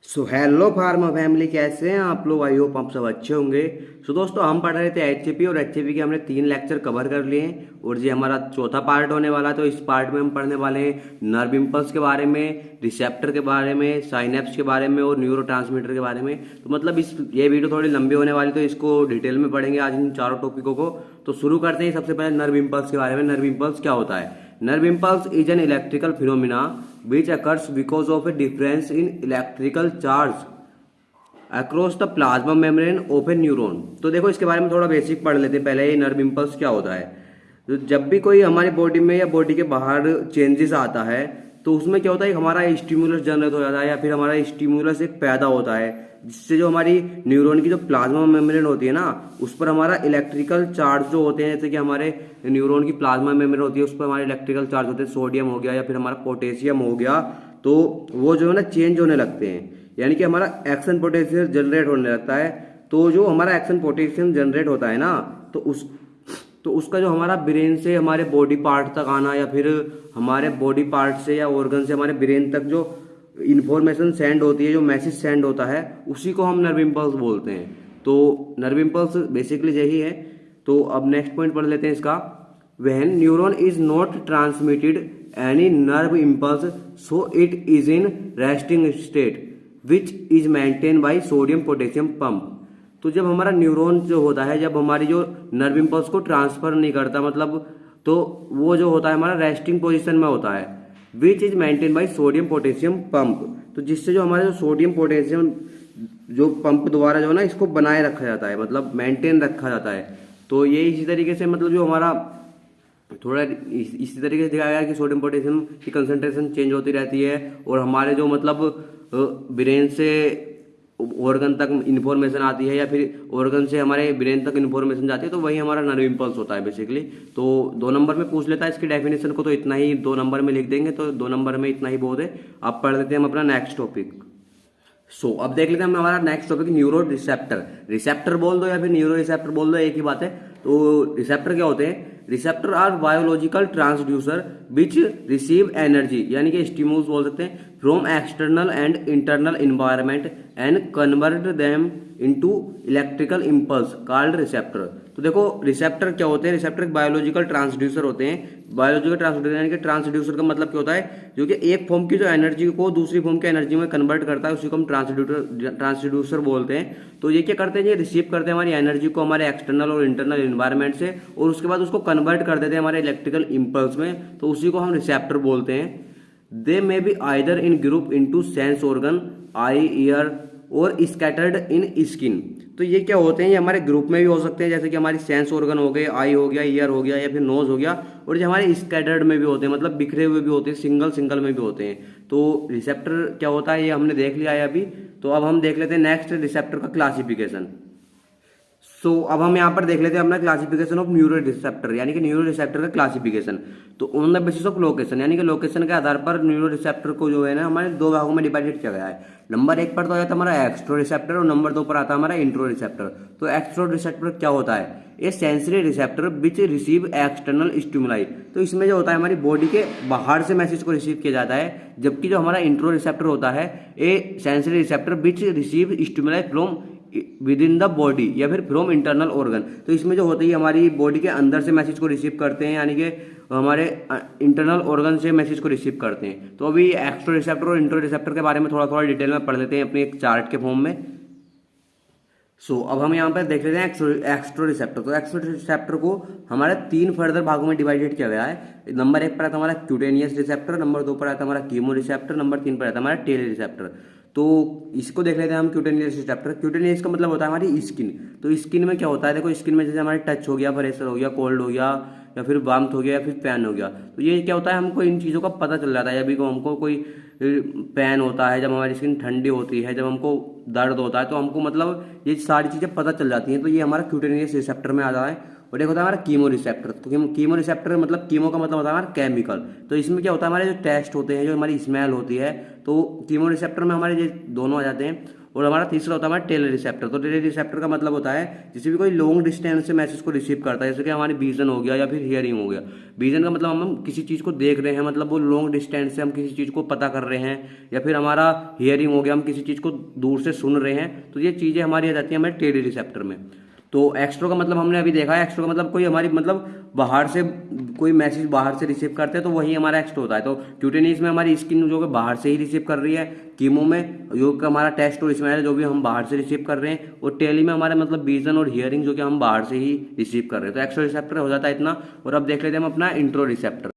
So hello pharma family, कैसे हैं आप लोग? आई होप आप सब अच्छे होंगे। सो दोस्तों, हम पढ़ रहे थे एचसीपी और एचसीपी के हमने 3 लेक्चर कवर कर लिए हैं और ये हमारा चौथा पार्ट होने वाला है। तो इस पार्ट में हम पढ़ने वाले हैं नर्व इम्पल्स के बारे में, रिसेप्टर के बारे में, साइनेप्स के बारे में और न्यूरोट्रांसमीटर के बारे में। तो मतलब ये वीडियो थोड़ी लंबी होने वाली, तो इसको डिटेल में पढ़ेंगे आज इन चारों टॉपिकों को। तो शुरू करते हैं सबसे पहले नर्व इम्पल्स के बारे में। नर्व इम्पल्स क्या होता है? Nerve impulse is an electrical phenomena which occurs because of a difference in electrical charge across the plasma membrane of a neuron। तो देखो, इसके बारे में थोड़ा बेसिक पढ़ लेते हैं पहले। ये नर्व इम्पल्स क्या होता है? तो जब भी कोई हमारी बॉडी में या बॉडी के बाहर चेंजेस आता है, तो उसमें क्या होता है, हमारा स्टिमुलस जनरेट हो जाता है या फिर हमारा स्टिमुलस एक पैदा होता है, जिससे जो हमारी न्यूरॉन की जो प्लाज्मा मेम्ब्रेन होती है ना, उस पर हमारा इलेक्ट्रिकल चार्ज जो होते हैं, जैसे कि हमारे न्यूरॉन की प्लाज्मा मेम्ब्रेन होती है, उस पर हमारे इलेक्ट्रिकल चार्ज होते हैं, सोडियम हो गया या फिर हमारा पोटेशियम हो गया, तो वो जो है ना चेंज होने लगते हैं, यानी कि हमारा एक्शन पोटेंशियल जनरेट होने लगता है। तो जो हमारा एक्शन पोटेंशियल जनरेट होता है ना, तो उसका जो हमारा ब्रेन से हमारे बॉडी पार्ट तक आना या फिर हमारे बॉडी पार्ट से या ऑर्गन से हमारे ब्रेन तक जो इन्फॉर्मेशन सेंड होती है, जो मैसेज सेंड होता है, उसी को हम नर्व इम्पल्स बोलते हैं। तो नर्व इम्पल्स बेसिकली यही है। तो अब नेक्स्ट पॉइंट पढ़ लेते हैं इसका। When neuron is not transmitted any nerve impulse, so it is in resting state which is maintain by sodium potassium pump. तो जब हमारा न्यूरॉन जो होता है, जब हमारी जो नर्व इम्पल्स को ट्रांसफर नहीं करता, मतलब तो वो जो होता है हमारा रेस्टिंग पोजीशन में होता है, which is maintain by sodium potassium pump. तो जिससे जो हमारा जो सोडियम पोटेशियम जो पंप द्वारा जो है ना, इसको बनाए रखा जाता है, मतलब मेंटेन रखा जाता है। तो ये इसी तरीके से मतलब जो हमारा थोड़ा इसी तरीके से दिखाया गया कि सोडियम पोटेशियम की कंसंट्रेशन चेंज होती रहती है और हमारे जो मतलब ब्रेन से ऑर्गन तक इन्फॉर्मेशन आती है या फिर ऑर्गन से हमारे ब्रेन तक इन्फॉर्मेशन जाती है, तो वही हमारा नर्व इम्पल्स होता है बेसिकली। तो 2 नंबर में पूछ लेता है इसकी डेफिनेशन को, तो इतना ही 2 नंबर में लिख देंगे, तो 2 नंबर में इतना ही बहुत है। अब पढ़ लेते हैं हम अपना नेक्स्ट टॉपिक। अब देख लेते हैं हम हमारा next topic, neuro receptor. Receptor बोल दो या फिर न्यूरो रिसेप्टर बोल दो, एक ही बात है। तो रिसेप्टर क्या होते हैं? Receptor are biological transducer which receive energy, यानी कि स्टिमुलस बोल सकते हैं, from external and internal environment and convert them into electrical impulse called receptor. तो देखो, रिसेप्टर क्या होते हैं? रिसेप्टर एक बायोलॉजिकल ट्रांसड्यूसर होते हैं। बायोलॉजिकल ट्रांसड्यूसर यानी कि ट्रांसड्यूसर का मतलब क्या होता है? जो कि एक फॉर्म की जो एनर्जी को दूसरी फॉर्म की एनर्जी में कन्वर्ट करता है, उसी को हम ट्रांसड्यूसर बोलते हैं। तो ये क्या करते हैं? ये रिसीव करते हैं हमारी एनर्जी को हमारे एक्सटर्नल और इंटरनल इन्वायरमेंट से, और उसके बाद उसको कन्वर्ट कर देते हैं हमारे इलेक्ट्रिकल इम्पल्स में, तो उसी को हम रिसेप्टर बोलते हैं। They may be either in group into sense organ, eye, ear और स्कैटर्ड इन स्किन। तो ये क्या होते हैं? ये हमारे ग्रुप में भी हो सकते हैं, जैसे कि हमारी सेंस ऑर्गन हो गए, आई हो गया, ईयर हो गया या फिर नोज हो गया, और जो हमारे स्कैटर्ड में भी होते हैं, मतलब बिखरे हुए भी होते हैं, सिंगल सिंगल में भी होते हैं। तो रिसेप्टर क्या होता है ये हमने देख लिया है अभी। तो अब हम देख लेते हैं नेक्स्ट रिसेप्टर का क्लासिफिकेशन। अब हम यहाँ पर देख लेते हैं अपना क्लासिफिकेशन ऑफ न्यूरो रिसेप्टर, यानी कि न्यूरो रिसेप्टर का क्लासिफिकेशन। तो on the basis of location, यानी कि लोकेशन के आधार पर न्यूरो रिसेप्टर को जो है ना हमारे 2 भागों में डिवाइडेड किया गया है। नंबर 1 पर तो आता है हमारा एक्सट्रो रिसेप्टर और नंबर 2 पर आता है हमारा इंट्रो रिसेप्टर। तो एक्सट्रो रिसेप्टर क्या होता है? ये sensory receptor which receive external stimuli. तो इसमें जो होता है हमारी बॉडी के बाहर से मैसेज को रिसीव किया जाता है, जबकि जो हमारा इंट्रो रिसेप्टर होता है, ये sensory receptor which receive stimuli from with in the body या फिर फ्रॉम इंटरनल ऑर्गन। तो इसमें जो होती है हमारी बॉडी के अंदर से मैसेज को रिसीव करते हैं, यानी कि हमारे इंटरनल ऑर्गन से मैसेज को रिसीव करते हैं। तो अभी एक्सट्रो रिसेप्टर और इंट्रो रिसेप्टर के बारे में थोड़ा थोड़ा डिटेल में पढ़ लेते हैं अपने एक चार्ट के फॉर्म में। अब हम यहाँ पर देख लेते हैं एक्सट्रो रिसेप्टर। तो एक्सट्रो रिसेप्टर को हमारे 3 फर्दर भागों में डिवाइडेड किया गया है। नंबर 1 पर आता है हमारा क्यूटेनियस रिसेप्टर, नंबर 2 पर आता है हमारा कीमो रिसेप्टर, नंबर 3 पर आता है हमारा टेली रिसेप्टर। तो इसको देख लेते हैं हम क्यूटेनियस रिसेप्टर। क्यूटेनियस का मतलब होता है हमारी स्किन। तो स्किन में क्या होता है? देखो, स्किन में जैसे हमारे टच हो गया, प्रेशर हो गया, कोल्ड हो गया या फिर वार्मथ हो गया या फिर पैन हो गया, तो ये क्या होता है, हमको इन चीज़ों का पता चल जाता है। अभी को हमको कोई पैन होता है, जब हमारी स्किन ठंडी होती है, जब हमको दर्द होता है, तो हमको मतलब ये सारी चीज़ें पता चल जाती हैं। तो ये हमारा क्यूटेनियस रिसेप्टर में आ जाता है। और एक होता है हमारा कीमो रिसेप्टर। तो कीमो रिसेप्टर मतलब कीमो का मतलब होता है हमारा केमिकल। तो इसमें क्या होता है, हमारे जो टेस्ट होते हैं, जो हमारी स्मेल होती है, तो कीमो रिसेप्टर में हमारे ये दोनों आ जाते हैं। और हमारा तीसरा होता है हमारा टेली रिसेप्टर। तो टेली रिसेप्टर का मतलब होता है जिसे भी कोई लॉन्ग डिस्टेंस से मैसेज को रिसीव करता है, जैसे कि हमारी विजन हो गया या फिर हियरिंग हो गया। विजन का मतलब हम किसी चीज़ को देख रहे हैं, मतलब वो लॉन्ग डिस्टेंस से हम किसी चीज़ को पता कर रहे हैं, या फिर हमारा हियरिंग हो गया, हम किसी चीज़ को दूर से सुन रहे हैं। तो ये चीज़ें हमारी आ जाती हैं हमारे टेली रिसेप्टर में। तो एक्स्ट्रो का मतलब हमने अभी देखा है, एक्स्ट्रो का मतलब कोई हमारी मतलब बाहर से कोई मैसेज बाहर से रिसीव करते हैं तो वही हमारा एक्स्ट्रो होता है। तो क्यूटेनियस में हमारी स्किन जो कि बाहर से ही रिसीव कर रही है, कीमो में जो कि हमारा टेस्ट और स्मेल जो भी हम बाहर से रिसीव कर रहे हैं, और टेली में हमारे मतलब विजन और हियरिंग जो कि हम बाहर से ही रिसीव कर रहे हैं। तो एक्स्ट्रो रिसेप्टर हो जाता है इतना। और अब देख लेते हैं हम अपना इंट्रो रिसेप्टर।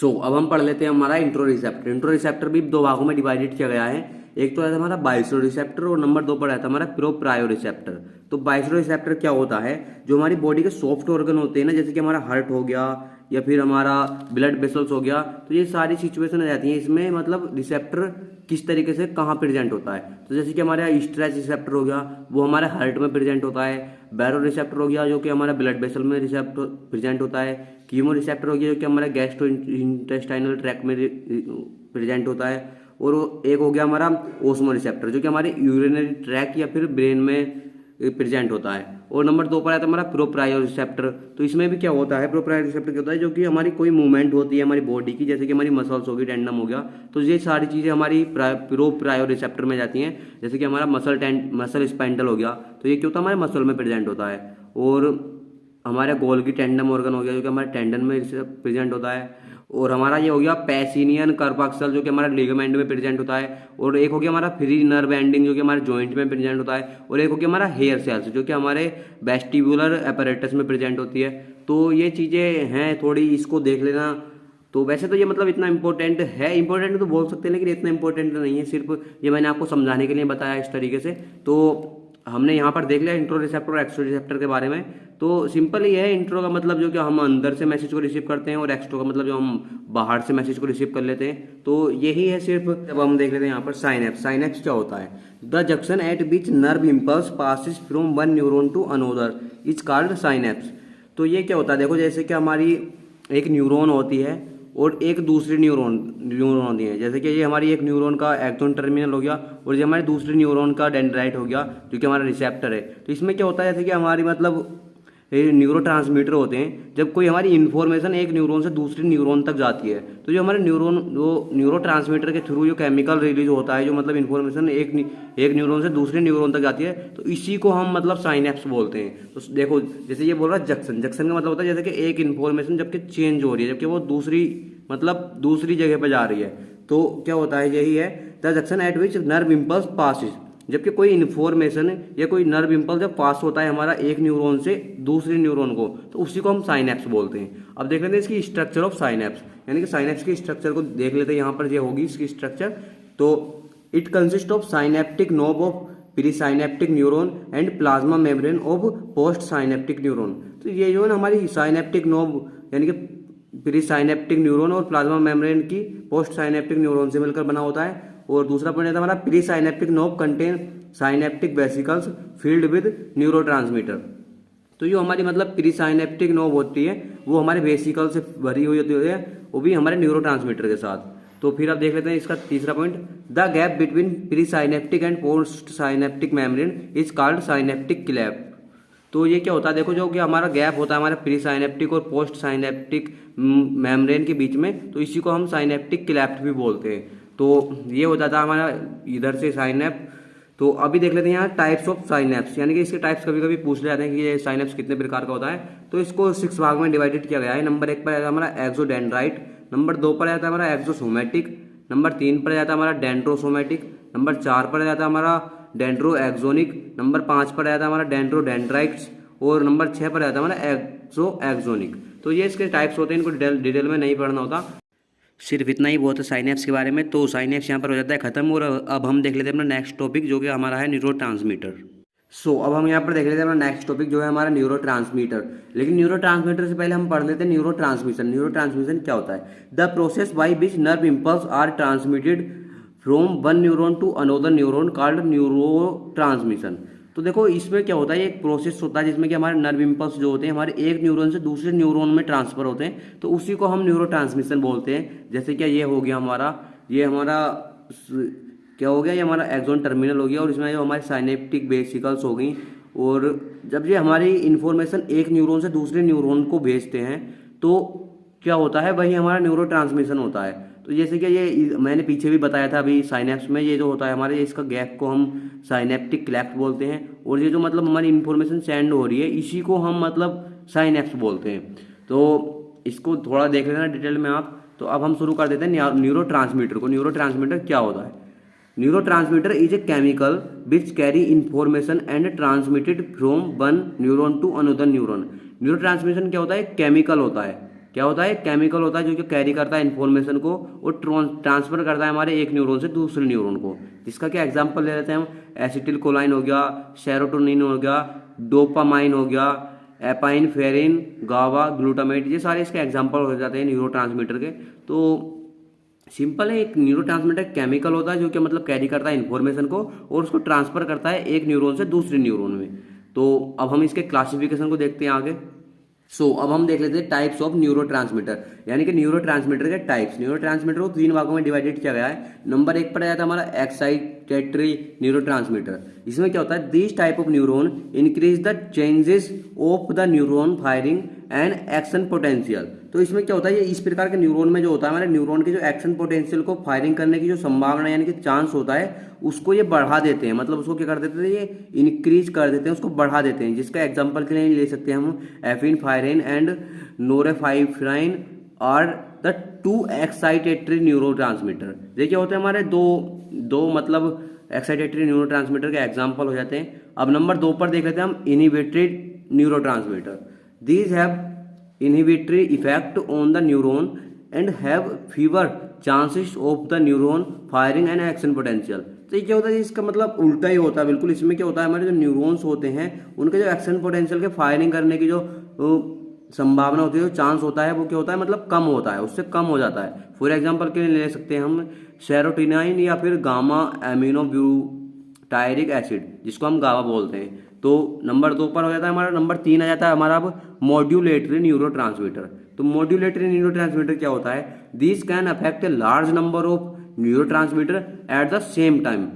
अब हम पढ़ लेते हैं हमारा इंट्रो रिसेप्टर। इंट्रो रिसेप्टर भी दो भागों में डिवाइडेड किया गया है। एक तो रहता है हमारा बाइसरो रिसेप्टर और नंबर 2 पर रहता है हमारा प्रोप्रायो रिसेप्टर। तो बाइसरो रिसेप्टर क्या होता है, जो हमारी बॉडी के सॉफ्ट ऑर्गन होते हैं ना, जैसे कि हमारा हार्ट हो गया या फिर हमारा ब्लड वेसल्स हो गया, तो ये सारी सिचुएशन आ जाती हैं इसमें। मतलब रिसेप्टर किस तरीके से कहाँ प्रेजेंट होता है, तो जैसे कि हमारा स्ट्रेच रिसेप्टर हो गया, वो हमारे हार्ट में प्रेजेंट होता है। बैरो रिसेप्टर हो गया जो कि हमारा ब्लड वेसल में रिसेप्टर प्रेजेंट होता है। कीमो रिसेप्टर हो गया जो कि हमारा गैस्ट्रो इंटेस्टाइनल ट्रैक में प्रेजेंट होता है। और एक हो गया हमारा ओस्मो रिसेप्टर जो कि हमारे यूरिनरी ट्रैक या फिर ब्रेन में प्रेजेंट होता है। और नंबर 2 पर आता है हमारा प्रोप्रायो रिसेप्टर। तो इसमें भी क्या होता है, प्रोप्रायो रिसेप्टर क्या होता है, जो कि हमारी कोई मूवमेंट होती है हमारी बॉडी की, जैसे कि हमारी मसल्स होगी, टेंडम हो गया, तो ये सारी चीज़ें हमारी प्रोप्रायो रिसेप्टर में जाती हैं। जैसे कि हमारा मसल स्पाइंडल हो गया, तो ये क्या होता है हमारे मसल में प्रेजेंट होता है। और हमारे गोल्गी टेंडम ऑर्गन हो गया जो कि हमारे टेंडन में प्रेजेंट होता है। और हमारा ये हो गया पैसिनियन कर्पाक्सल जो कि हमारा लिगामेंट में प्रेजेंट होता है। और एक हो गया हमारा फ्री नर्व एंडिंग जो कि हमारे जॉइंट में प्रेजेंट होता है। और एक हो गया हमारा हेयर सेल्स जो कि हमारे वेस्टिबुलर अपैरेटस में प्रेजेंट होती है। तो ये चीज़ें हैं, थोड़ी इसको देख लेना। तो वैसे तो ये मतलब इतना इंपॉर्टेंट है, इंपॉर्टेंट तो बोल सकते हैं, लेकिन इतना इंपॉर्टेंट नहीं है, सिर्फ ये मैंने आपको समझाने के लिए बताया इस तरीके से। तो हमने यहाँ पर देख लिया इंट्रो रिसेप्टर और एक्स्ट्रो रिसेप्टर के बारे में। तो सिंपल ही है, इंट्रो का मतलब जो कि हम अंदर से मैसेज को रिसीव करते हैं, और एक्स्ट्रो का मतलब जो हम बाहर से मैसेज को रिसीव कर लेते हैं। तो यही है सिर्फ। जब हम देख लेते हैं यहाँ पर साइनेप्स। साइनेप्स क्या होता है, the junction at which nerve impulse passes from one neuron to another is called synapse. तो ये क्या होता है, देखो जैसे कि हमारी एक न्यूरॉन होती है और एक दूसरी न्यूरॉन होती है। जैसे कि ये हमारी एक न्यूरॉन का एक्सॉन टर्मिनल हो गया, और ये हमारी दूसरी न्यूरॉन का डेंड्राइट हो गया जो कि हमारा रिसेप्टर है। तो इसमें क्या होता है, जैसे कि हमारी मतलब न्यूरोट्रांसमीटर होते हैं। जब कोई हमारी इन्फॉर्मेशन एक न्यूरॉन से दूसरी न्यूरॉन तक जाती है, तो जो हमारे न्यूरोट्रांसमीटर के थ्रू जो केमिकल रिलीज होता है, जो मतलब इन्फॉर्मेशन एक न्यूरॉन से दूसरे न्यूरॉन तक जाती है, तो इसी को हम मतलब साइनेप्स बोलते हैं। तो देखो जैसे ये बोल रहा है जंक्शन। जंक्शन का मतलब होता है जैसे कि एक इन्फॉर्मेशन जबकि चेंज हो रही है, जबकि वो दूसरी जगह पर जा रही है, तो क्या होता है, यही है the junction at which nerve impulse passes. जबकि कोई इन्फॉर्मेशन या कोई नर्व इम्पल्स जब पास होता है हमारा एक न्यूरॉन से दूसरे न्यूरॉन को, तो उसी को हम साइनेप्स बोलते हैं। अब देख लेते हैं इसकी स्ट्रक्चर ऑफ साइनेप्स, यानी कि साइनेप्स की स्ट्रक्चर को देख लेते हैं। यहाँ पर ये होगी इसकी स्ट्रक्चर। तो it consist of synaptic knob of pre synaptic neuron and plasma membrane of post synaptic neuron. तो ये जो है ना हमारी साइनेप्टिक नोब यानी कि प्री साइनेप्टिक न्यूरॉन और प्लाज्मा मेम्ब्रेन की पोस्ट साइनेप्टिक न्यूरॉन से मिलकर बना होता है। और दूसरा पॉइंट है हमारा pre synaptic knob contain synaptic vesicles filled with neurotransmitter. तो जो हमारी मतलब प्री साइनेप्टिक नोब होती है वो हमारे वेसिकल से भरी हुई होती है, वो भी हमारे न्यूरोट्रांसमीटर के साथ। तो फिर आप देख लेते हैं इसका तीसरा point, the gap between pre synaptic and post synaptic membrane is called synaptic clap. तो ये क्या होता है, देखो जो कि हमारा गैप होता है हमारे प्री साइनेप्टिक और पोस्ट साइनेप्टिक मेम्ब्रेन के बीच में, तो इसी को हम साइनेप्टिक क्लैप्ट भी बोलते हैं। तो ये होता था हमारा इधर से साइनेप। तो अभी देख लेते हैं यहाँ टाइप्स ऑफ साइनेप्स, यानी कि इसके टाइप्स कभी कभी पूछ ले जाते हैं कि ये साइनेप्स कितने प्रकार का होता है। तो इसको 6 भाग में डिवाइडेड किया गया है। नंबर 1 पर आता है हमारा एक्सोडेंड्राइट, नंबर 2 पर आता है हमारा एक्सोसोमेटिक, नंबर 3 पर आता है हमारा डेंड्रोसोमेटिक, नंबर 4 पर आता है हमारा डेंड्रो एक्सोनिक, नंबर 5 पर आता है हमारा डेंड्रोडेंड्राइट्स, और नंबर 6 पर आता है हमारा एक्सो एक्सोनिक। तो ये इसके टाइप्स होते हैं, इनको डिटेल में नहीं पढ़ना होता, सिर्फ इतना ही बहुत है साइनेप्स के बारे में। तो साइनेप्स यहाँ पर हो जाता है खत्म। और अब हम देख लेते हैं अपना नेक्स्ट टॉपिक जो कि हमारा है न्यूरोट्रांसमीटर। अब हम यहाँ पर देख लेते हैं अपना नेक्स्ट टॉपिक जो है हमारा न्यूरोट्रांसमीटर। लेकिन न्यूरोट्रांसमीटर से पहले हम पढ़ लेते हैं न्यूरोट्रांसमिशन। न्यूरोट्रांसमिशन क्या होता है, the process by which nerve impulse are transmitted from one neuron to another neuron called neurotransmission. तो देखो इसमें क्या होता है, एक प्रोसेस होता है जिसमें कि हमारे नर्व इम्पल्स जो होते हैं हमारे एक न्यूरॉन से दूसरे न्यूरॉन में ट्रांसफर होते हैं, तो उसी को हम न्यूरोट्रांसमिशन बोलते हैं। जैसे कि ये हो गया हमारा, ये हमारा क्या हो गया, ये हमारा एक्सॉन टर्मिनल हो गया और इसमें जो हमारी साइनेप्टिक वेसिकल्स हो गई। और जब ये हमारी इन्फॉर्मेशन एक न्यूरॉन से दूसरे न्यूरॉन को भेजते हैं तो क्या होता है, वही हमारा न्यूरो ट्रांसमिशन होता है। तो जैसे कि ये मैंने पीछे भी बताया था अभी, साइनेप्स में ये जो होता है हमारे, इसका गैप को हम साइनेप्टिक क्लेफ्ट बोलते हैं। और ये जो मतलब हमारी इन्फॉर्मेशन सेंड हो रही है इसी को हम मतलब साइनेप्स बोलते हैं। तो इसको थोड़ा देख लेना डिटेल में आप। तो अब हम शुरू कर देते हैं न्यूरो ट्रांसमीटर को। न्यूरो ट्रांसमीटर क्या होता है? Neurotransmitter is a chemical which carry information and transmitted from one neuron to another neuron. Neurotransmission क्या होता है? केमिकल होता है। क्या होता है? केमिकल होता है जो कैरी करता है इन्फॉर्मेशन को और ट्रांसफर करता है हमारे एक न्यूरॉन से दूसरे न्यूरॉन को। इसका क्या एग्जांपल ले लेते हैं हम? एसिटिल कोलाइन हो गया, सेरोटोनिन हो गया, डोपामाइन हो गया, एपाइन, फेरिन, गावा, ग्लूटामेट, ये सारे इसके एग्जांपल हो जाते हैं न्यूरोट्रांसमीटर के। तो सिंपल है, एक न्यूरोट्रांसमीटर केमिकल होता है जो कि मतलब कैरी करता है इन्फॉर्मेशन को और उसको ट्रांसफर करता है एक न्यूरॉन से दूसरे न्यूरॉन में। तो अब हम इसके क्लासिफिकेशन को देखते हैं आगे। अब हम देख लेते हैं टाइप्स ऑफ न्यूरोट्रांसमीटर, यानी कि न्यूरोट्रांसमीटर के टाइप्स। न्यूरोट्रांसमीटर को 3 भागों में डिवाइडेड किया गया है। नंबर 1 पर आया था हमारा एक्साइटेटरी न्यूरोट्रांसमीटर। इसमें क्या होता है? This type of neuron increase the changes of the neuron firing and action potential. तो इसमें क्या होता है, ये इस प्रकार के न्यूरॉन में जो होता है हमारे न्यूरॉन के जो एक्शन पोटेंशियल को फायरिंग करने की जो संभावना यानी कि चांस होता है उसको ये बढ़ा देते हैं। मतलब उसको क्या कर देते हैं, ये इंक्रीज कर देते हैं, उसको बढ़ा देते हैं। जिसका एग्जांपल के लिए ले सकते हैं हम एफिन फायरिन एंड नोरेफाइफ्राइन और द 2 एक्साइटेटरी न्यूरोट्रांसमीटर। देखिए होते हैं हमारे दो मतलब एक्साइटेटरी न्यूरोट्रांसमीटर के एग्जाम्पल हो जाते हैं। अब नंबर 2 पर देख लेते हैं हम inhibitory neurotransmitter. These have inhibitory effect on the neuron and have fewer chances of the neuron firing and action potential। तो ये क्या होता है, इसका मतलब उल्टा ही होता है बिल्कुल। इसमें क्या होता है, हमारे जो न्यूरॉन्स होते हैं उनके जो एक्शन पोटेंशियल के फायरिंग करने की जो संभावना होती है, जो चांस होता है, वो क्या होता है, मतलब कम होता है, उससे कम हो जाता है। फॉर एग्जाम्पल के लिए ले सकते हैं हम सेरोटोनिन या फिर गामा एमिनोब्यूटायरिक एसिड, जिसको हम गावा बोलते हैं। तो नंबर 2 पर हो जाता है हमारा। नंबर 3 आ जाता है हमारा अब मॉड्यूलेटरी न्यूरोट्रांसमीटर। तो मॉड्यूलेटरी न्यूरोट्रांसमीटर क्या होता है? This can affect a large number of neurotransmitter at the same time.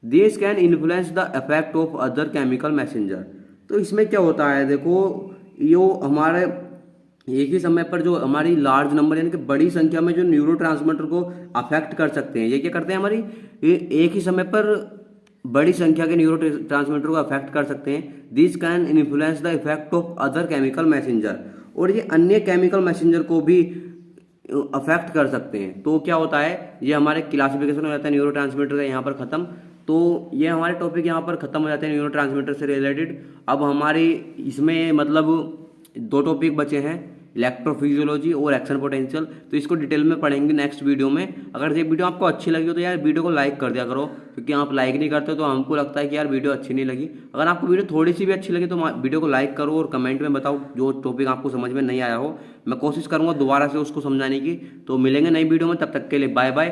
This can influence the effect of other chemical messenger. तो इसमें क्या होता है, देखो यो हमारे एक ही समय पर जो हमारी लार्ज नंबर यानी कि बड़ी संख्या में जो न्यूरोट्रांसमीटर को अफेक्ट कर सकते हैं, ये क्या करते हैं, हमारी एक ही समय पर बड़ी संख्या के न्यूरो ट्रांसमीटर को अफेक्ट कर सकते हैं। This can influence the effect of other chemical messenger. और ये अन्य केमिकल मैसेंजर को भी अफेक्ट कर सकते हैं। तो क्या होता है, ये हमारे क्लासिफिकेशन हो जाता है न्यूरो ट्रांसमीटर का यहाँ पर खत्म। तो ये हमारे टॉपिक यहाँ पर खत्म हो जाते हैं न्यूरो ट्रांसमीटर से रिलेटेड। अब हमारी इसमें मतलब 2 टॉपिक बचे हैं, इलेक्ट्रोफिजियोलॉजी और एक्शन पोटेंशियल। तो इसको डिटेल में पढ़ेंगे नेक्स्ट वीडियो में। अगर ये वीडियो आपको अच्छी लगी हो तो यार वीडियो को लाइक कर दिया करो, क्योंकि आप लाइक नहीं करते तो हमको लगता है कि यार वीडियो अच्छी नहीं लगी। अगर आपको वीडियो थोड़ी सी भी अच्छी लगी तो वीडियो को लाइक करो और कमेंट में बताओ जो टॉपिक आपको समझ में नहीं आया हो। मैं कोशिश करूँगा दोबारा से उसको समझाने की। तो मिलेंगे नई वीडियो में, तब तक के लिए बाय बाय।